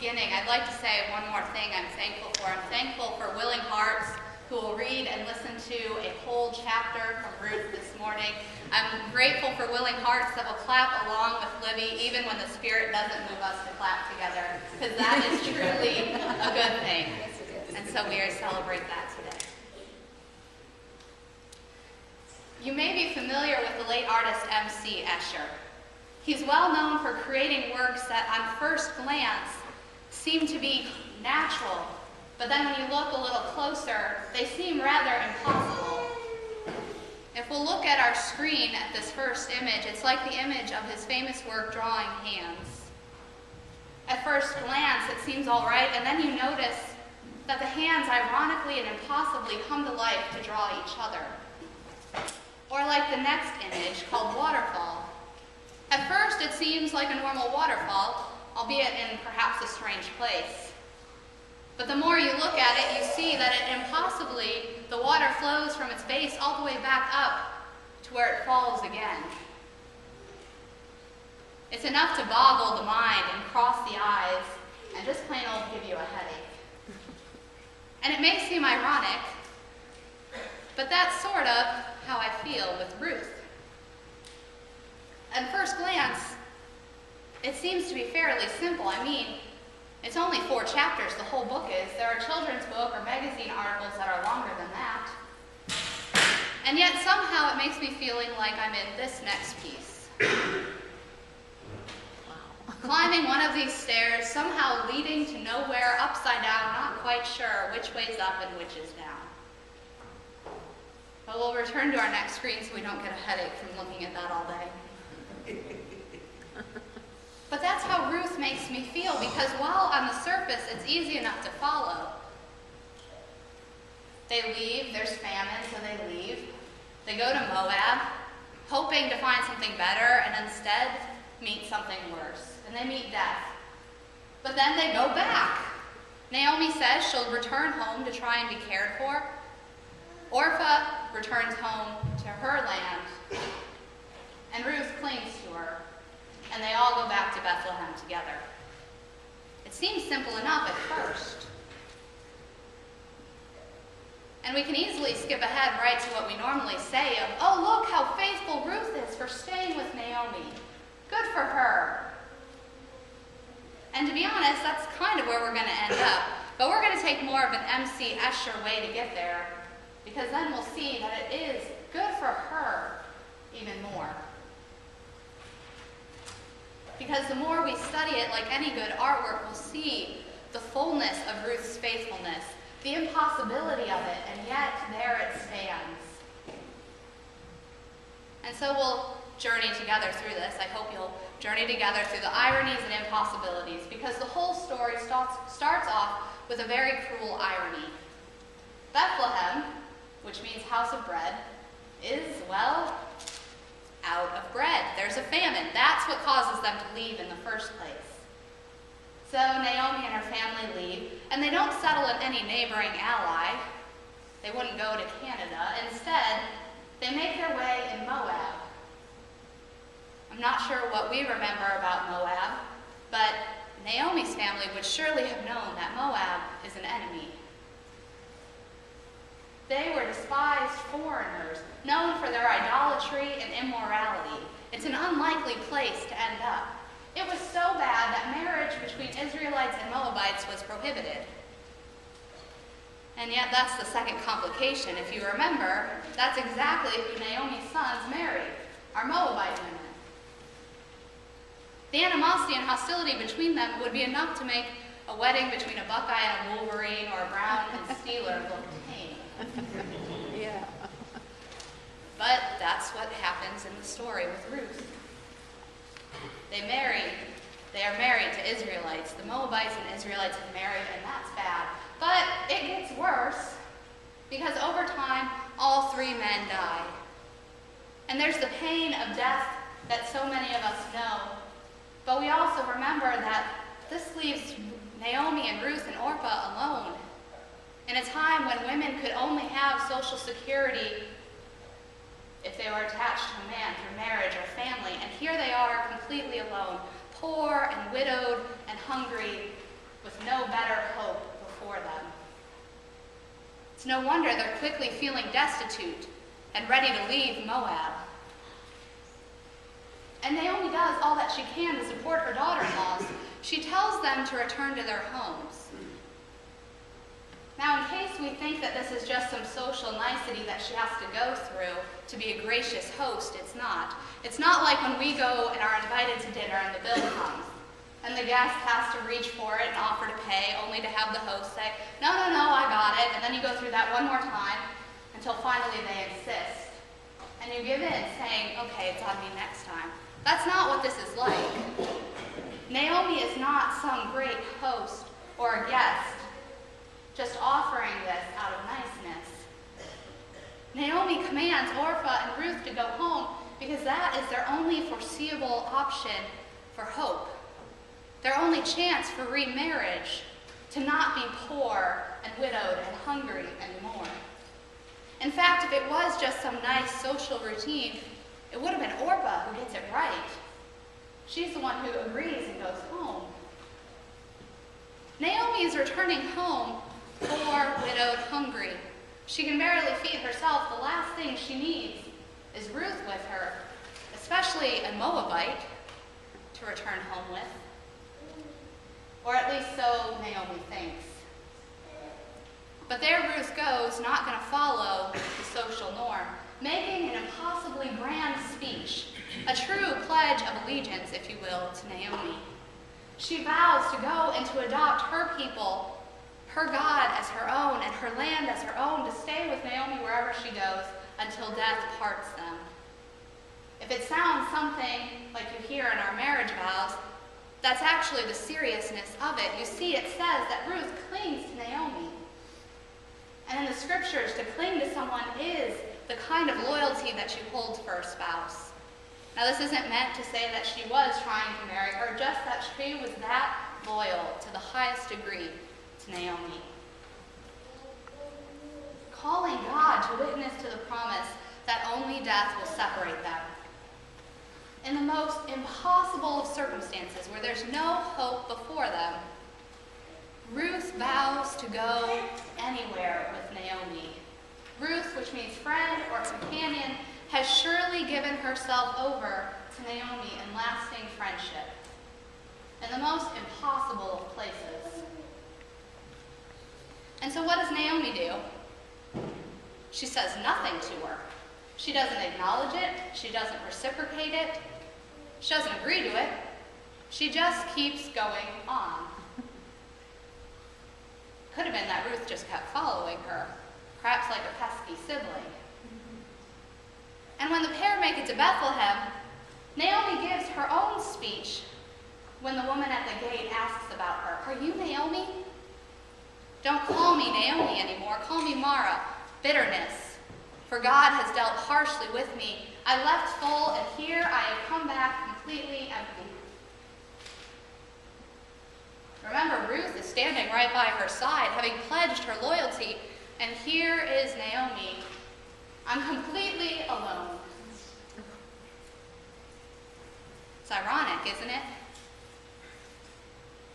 Beginning, I'd like to say one more thing I'm thankful for. I'm thankful for willing hearts who will read and listen to a whole chapter from Ruth this morning. I'm grateful for willing hearts that will clap along with Libby even when the Spirit doesn't move us to clap together, because that is truly a good thing. And so we are to celebrate that today. You may be familiar with the late artist M.C. Escher. He's well known for creating works that on first glance seem to be natural, but then when you look a little closer, they seem rather impossible. If we'll look at our screen at this first image, it's like the image of his famous work, Drawing Hands. At first glance, it seems all right, and then you notice that the hands ironically and impossibly come to life to draw each other. Or like the next image, called Waterfall. At first, it seems like a normal waterfall, albeit in perhaps a strange place. But the more you look at it, you see that the water flows from its base all the way back up to where it falls again. It's enough to boggle the mind and cross the eyes and just plain old give you a headache. And it may seem ironic, but that's sort of how I feel with Ruth. At first glance, it seems to be fairly simple. I mean, it's only 4 chapters, the whole book is. There are children's book or magazine articles that are longer than that. And yet somehow it makes me feeling like I'm in this next piece. Climbing one of these stairs, somehow leading to nowhere, upside down, not quite sure which way's up and which is down. But we'll return to our next screen so we don't get a headache from looking at that all day. But that's how Ruth makes me feel, because while on the surface it's easy enough to follow, they leave, there's famine, so they leave. They go to Moab, hoping to find something better, and instead meet something worse, and they meet death. But then they go back. Naomi says she'll return home to try and be cared for. Orpah returns home to her land, and Ruth clings to her. And they all go back to Bethlehem together. It seems simple enough at first. And we can easily skip ahead right to what we normally say of, oh, look how faithful Ruth is for staying with Naomi. Good for her. And to be honest, that's kind of where we're going to end up. But we're going to take more of an M.C. Escher way to get there, because then we'll see that it is good for her even more. Because the more we study it, like any good artwork, we'll see the fullness of Ruth's faithfulness, the impossibility of it, and yet there it stands. And so we'll journey together through this. I hope you'll journey together through the ironies and impossibilities, because the whole story starts off with a very cruel irony. Bethlehem, which means house of bread, is, well, out of bread. There's a famine. That's what causes them to leave in the first place. So Naomi and her family leave, and they don't settle in any neighboring ally. They wouldn't go to Canada. Instead, they make their way in Moab. I'm not sure what we remember about Moab, but Naomi's family would surely have known that Moab is an enemy. They were despised foreigners, known for their idolatry and immorality. It's an unlikely place to end up. It was so bad that marriage between Israelites and Moabites was prohibited. And yet that's the second complication. If you remember, that's exactly who Naomi's sons married, are Moabite women. The animosity and hostility between them would be enough to make a wedding between a Buckeye and a Wolverine or a Brown and Steeler look tame. Yeah. But that's what happens in the story with Ruth. They are married to Israelites. The Moabites and Israelites have married, and that's bad. But it gets worse, because over time, all 3 men die. And there's the pain of death that so many of us know. But we also remember that this leaves Naomi and Ruth and Orpah alone, in a time when women could only have Social Security if they were attached to a man through marriage or family. And here they are completely alone, poor and widowed and hungry, with no better hope before them. It's no wonder they're quickly feeling destitute and ready to leave Moab. And Naomi does all that she can to support her daughter-in-laws. She tells them to return to their homes. Now, in case we think that this is just some social nicety that she has to go through to be a gracious host, it's not. It's not like when we go and are invited to dinner and the bill comes, and the guest has to reach for it and offer to pay, only to have the host say, no, I got it, and then you go through that one more time until finally they insist. And you give in, saying, okay, it's on me next time. That's not what this is like. Naomi is not some great host or a guest, just offering this out of niceness. Naomi commands Orpah and Ruth to go home because that is their only foreseeable option for hope. Their only chance for remarriage, to not be poor and widowed and hungry anymore. In fact, if it was just some nice social routine, it would have been Orpah who gets it right. She's the one who agrees and goes home. Naomi is returning home poor, widowed, hungry. She can barely feed herself. The last thing she needs is Ruth with her, especially a Moabite, to return home with. Or at least so Naomi thinks. But there Ruth goes, not going to follow the social norm, making an impossibly grand speech, a true pledge of allegiance, if you will, to Naomi. She vows to go and to adopt her people, her God as her own, and her land as her own, to stay with Naomi wherever she goes until death parts them. If it sounds something like you hear in our marriage vows, that's actually the seriousness of it. You see, it says that Ruth clings to Naomi. And in the scriptures, to cling to someone is the kind of loyalty that you hold for a spouse. Now, this isn't meant to say that she was trying to marry her, just that she was that loyal to the highest degree to Naomi. Calling God to witness to the promise that only death will separate them. In the most impossible of circumstances, where there's no hope before them, Ruth vows to go anywhere with Naomi. Ruth, which means friend or companion, has surely given herself over to Naomi in lasting friendship, in the most impossible of places. And so what does Naomi do? She says nothing to her. She doesn't acknowledge it. She doesn't reciprocate it. She doesn't agree to it. She just keeps going on. Could have been that Ruth just kept following her, perhaps like a pesky sibling. And when the pair make it to Bethlehem, Naomi gives her own speech when the woman at the gate asks about her. Are you Naomi? Don't call me Naomi anymore. Call me Mara, bitterness. For God has dealt harshly with me. I left full, and here I have come back completely empty. Remember, Ruth is standing right by her side, having pledged her loyalty, and here is Naomi. I'm completely alone. It's ironic, isn't it?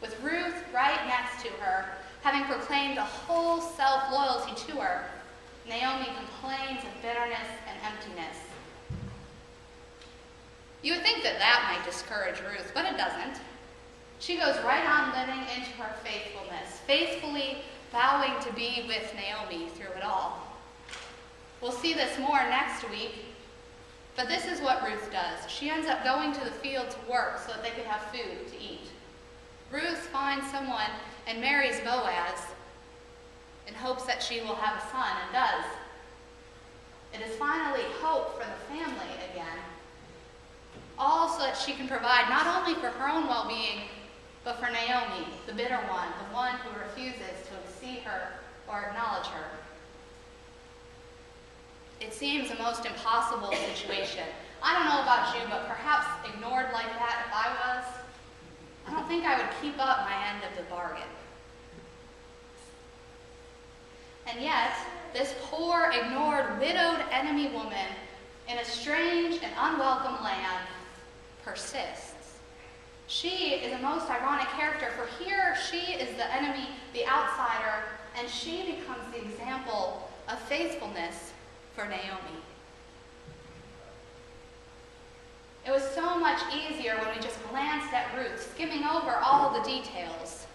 With Ruth right next to her, having proclaimed a whole self-loyalty to her, Naomi complains of bitterness and emptiness. You would think that that might discourage Ruth, but it doesn't. She goes right on living into her faithfulness, faithfully vowing to be with Naomi through it all. We'll see this more next week, but this is what Ruth does. She ends up going to the field to work so that they could have food to eat. Ruth finds someone and marries Boaz in hopes that she will have a son, and does. It is finally hope for the family again, all so that she can provide not only for her own well-being, but for Naomi, the bitter one, the one who refuses to see her or acknowledge her. It seems a most impossible situation. I don't know about you, but perhaps ignored like that if I was, I don't think I would keep up my end of the bargain. And yet, this poor, ignored, widowed enemy woman in a strange and unwelcome land persists. She is a most ironic character, for here she is the enemy, the outsider, and she becomes the example of faithfulness for Naomi. It was so much easier when we just glanced at Ruth, skimming over all the details.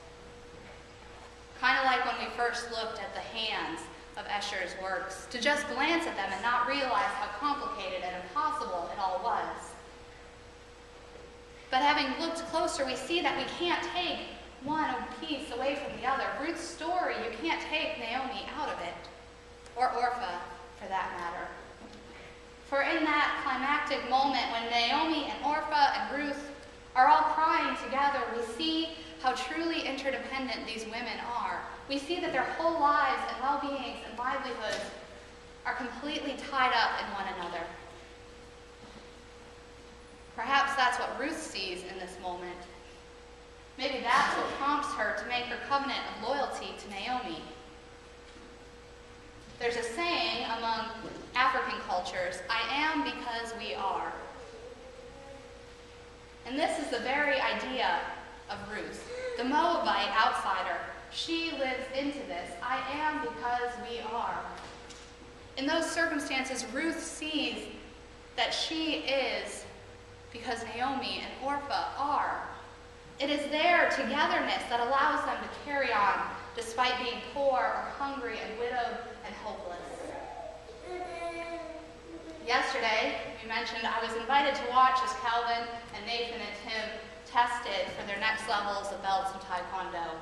Kind of like when we first looked at the hands of Escher's works, to just glance at them and not realize how complicated and impossible it all was. But having looked closer, we see that we can't take one piece away from the other. Ruth's story, you can't take Naomi out of it, or Orpah, for that matter. For in that climactic moment when Naomi and Orpah and Ruth are all crying together, we see how truly interdependent these women are. We see that their whole lives and well-beings and livelihoods are completely tied up in one another. Perhaps that's what Ruth sees in this moment. Maybe that's what prompts her to make her covenant of loyalty to Naomi. There's a saying among African cultures, "I am because we are." And this is the very idea of Ruth, the Moabite outsider. She lives into this, "I am because we are." In those circumstances, Ruth sees that she is because Naomi and Orpah are. It is their togetherness that allows them to carry on despite being poor or hungry and widowed and hopeless. Yesterday, we mentioned I was invited to watch as Calvin and Nathan and Tim tested for their next levels of belts in Taekwondo.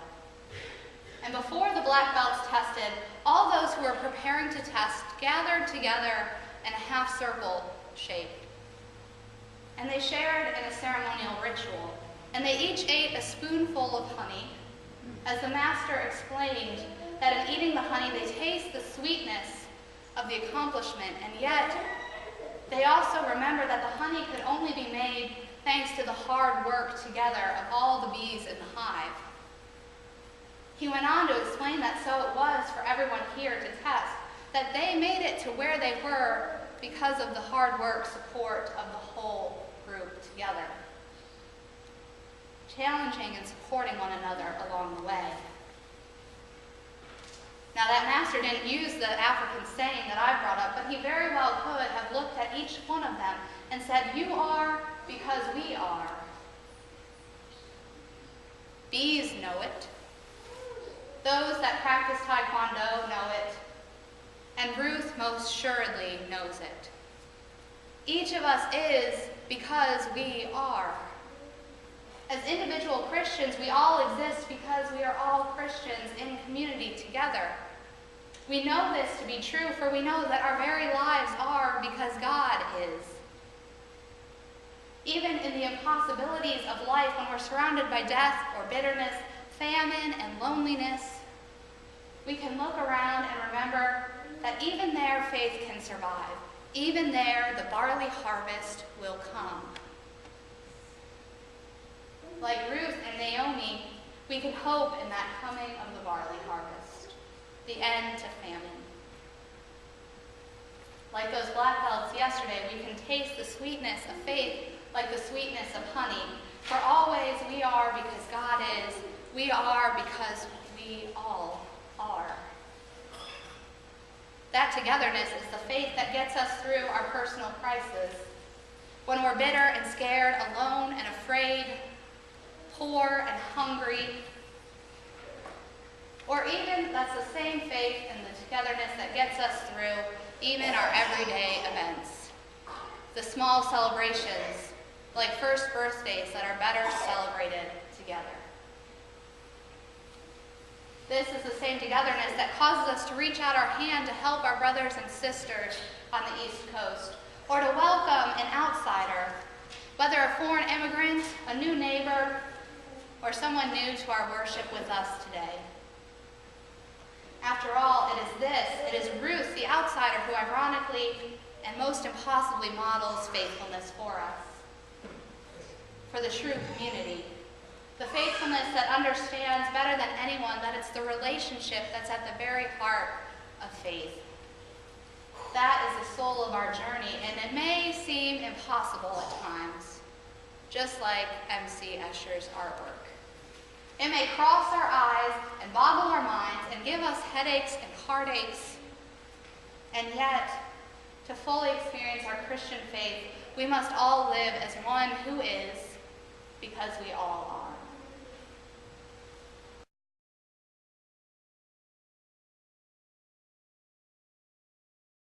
And before the black belts tested, all those who were preparing to test gathered together in a half-circle shape. And they shared in a ceremonial ritual. And they each ate a spoonful of honey, as the master explained that in eating the honey they taste the sweetness of the accomplishment, and yet they also remember that the honey could only be made thanks to the hard work together of all the bees in the hive. He went on to explain that so it was for everyone here to test, that they made it to where they were because of the hard work support of the whole group together, challenging and supporting one another along the way. Now that master didn't use the African saying that I brought up, but he very well could have looked at each one of them and said, "You are because we are." Bees know it. Those that practice Taekwondo know it. And Ruth most assuredly knows it. Each of us is because we are. As individual Christians, we all exist because we are all Christians in community together. We know this to be true, for we know that our very lives are because God is. Even in the impossibilities of life, when we're surrounded by death or bitterness, famine and loneliness, we can look around and remember that even there faith can survive. Even there the barley harvest will come. Like Ruth and Naomi, we can hope in that coming of the barley harvest, the end to famine. Like those black belts yesterday, we can taste the sweetness of faith like the sweetness of honey. For always we are because God is. We are because we all are. That togetherness is the faith that gets us through our personal crises. When we're bitter and scared, alone and afraid, poor and hungry, or even that's the same faith and the togetherness that gets us through even our everyday events. The small celebrations, like first birthdays, that are better celebrated together. This is the same togetherness that causes us to reach out our hand to help our brothers and sisters on the East Coast, or to welcome an outsider, whether a foreign immigrant, a new neighbor, or someone new to our worship with us today. After all, it is Ruth, the outsider, who ironically and most impossibly models faithfulness for us, for the true community. The faithfulness that understands better than anyone that it's the relationship that's at the very heart of faith. That is the soul of our journey, and it may seem impossible at times. just like M.C. Escher's artwork. It may cross our eyes and boggle our minds and give us headaches and heartaches, and yet, to fully experience our Christian faith, we must all live as one who is, because we all are.